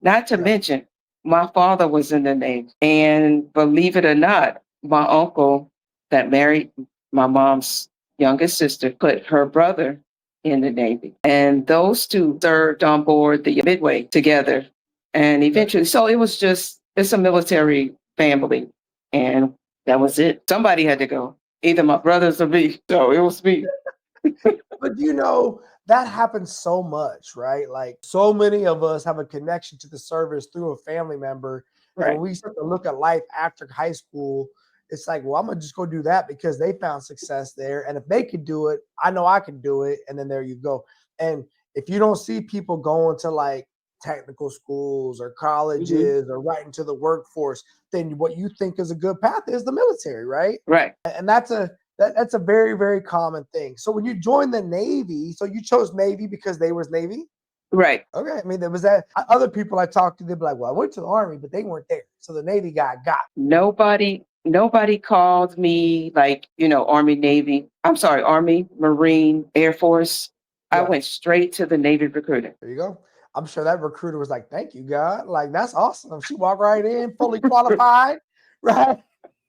Not to Yeah. mention, my father was in the Navy. And believe it or not, my uncle that married my mom's youngest sister put her brother in the Navy. And those two served on board the Midway together. And Okay. eventually, so it was just, it's a military family. And that was it. Somebody had to go, either my brothers or me. So it was me. But that happens so much, right? Like so many of us have a connection to the service through a family member. And when Right. we start to look at life after high school, it's like, well, I'm gonna just go do that because they found success there. And if they could do it, I know I can do it. And then there you go. And if you don't see people going to like technical schools or Hmm. colleges or right into the workforce, then what you think is a good path is the military, right? Right. And that's a very, very common thing. So when you joined the Navy, so you chose Navy because they was Navy? Right. Okay. I mean, there was that other people I talked to, they'd be like, well, I went to the Army, but they weren't there. So the Navy guy got. Nobody called me like, Army, Navy. I'm sorry, Army, Marine, Air Force. I Yeah, went straight to the Navy recruiter. there you go. I'm sure that recruiter was like, thank you, God. Like, that's awesome. She walked right in, fully qualified, right?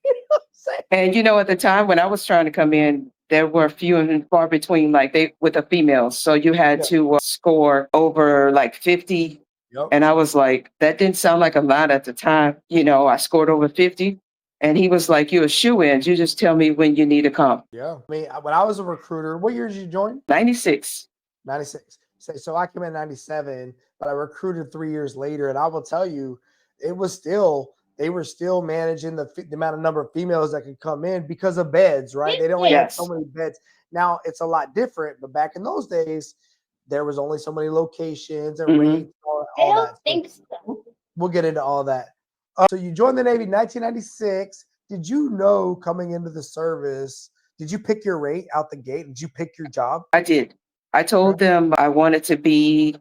You know what I'm saying? And at the time when I was trying to come in, there were few and far between, like they with the females. So you had Yeah. to score over like 50. Yep. And I was like, that didn't sound like a lot at the time. I scored over 50. And he was like, you're a shoe in. You just tell me when you need to come. Yeah. I mean, when I was a recruiter, what year did you join? 96. 96. So I came in 97, but I recruited 3 years later. And I will tell you, they were still managing the amount of number of females that could come in because of beds, right? They only had so Yes. many beds. Now it's a lot different, but back in those days, there was only so many locations and Hmm. rates, all that. So we'll get into all that. So you joined the Navy in 1996. Did you know coming into the service, did you pick your rate out the gate? Did you pick your job? I did. I told Okay. them I wanted to be,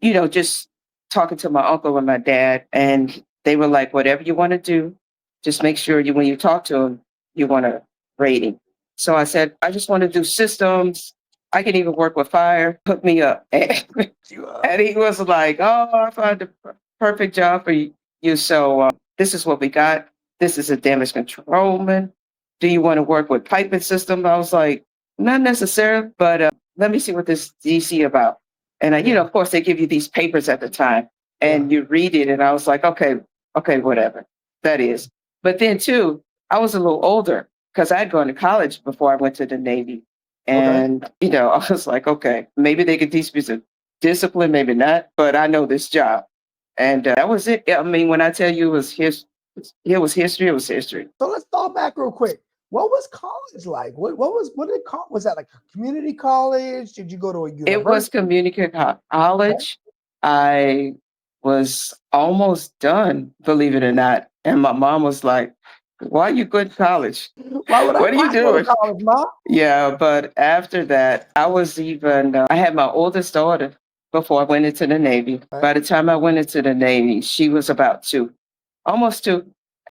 just talking to my uncle and my dad, and they were like, whatever you want to do, just make sure when you talk to them, you want a rating. So I said, I just want to do systems. I can even work with fire. Hook me up. You And he was like, oh, I found the perfect job for you. So this is what we got. This is a damage controlman. Do you want to work with piping system? I was like, not necessarily, but let me see what this DC about. And Yeah, of course, they give you these papers at the time, yeah. and you read it. And I was like, okay, whatever that is. But then too, I was a little older because I'd gone to college before I went to the Navy. Okay. And, I was like, okay, maybe they could teach me some discipline, maybe not, but I know this job. And that was it. I mean, when I tell you it was history, it was history. So let's fall back real quick. What was college like? What did was that like a community college? Did you go to a It was university? community Okay. college. I was almost done, believe it or not. And my mom was like, why are you going to college? Why would I What are you not go to doing? college, mom? Yeah, but after that, I had my oldest daughter before I went into the Navy. Okay. By the time I went into the Navy, she was about two, almost two.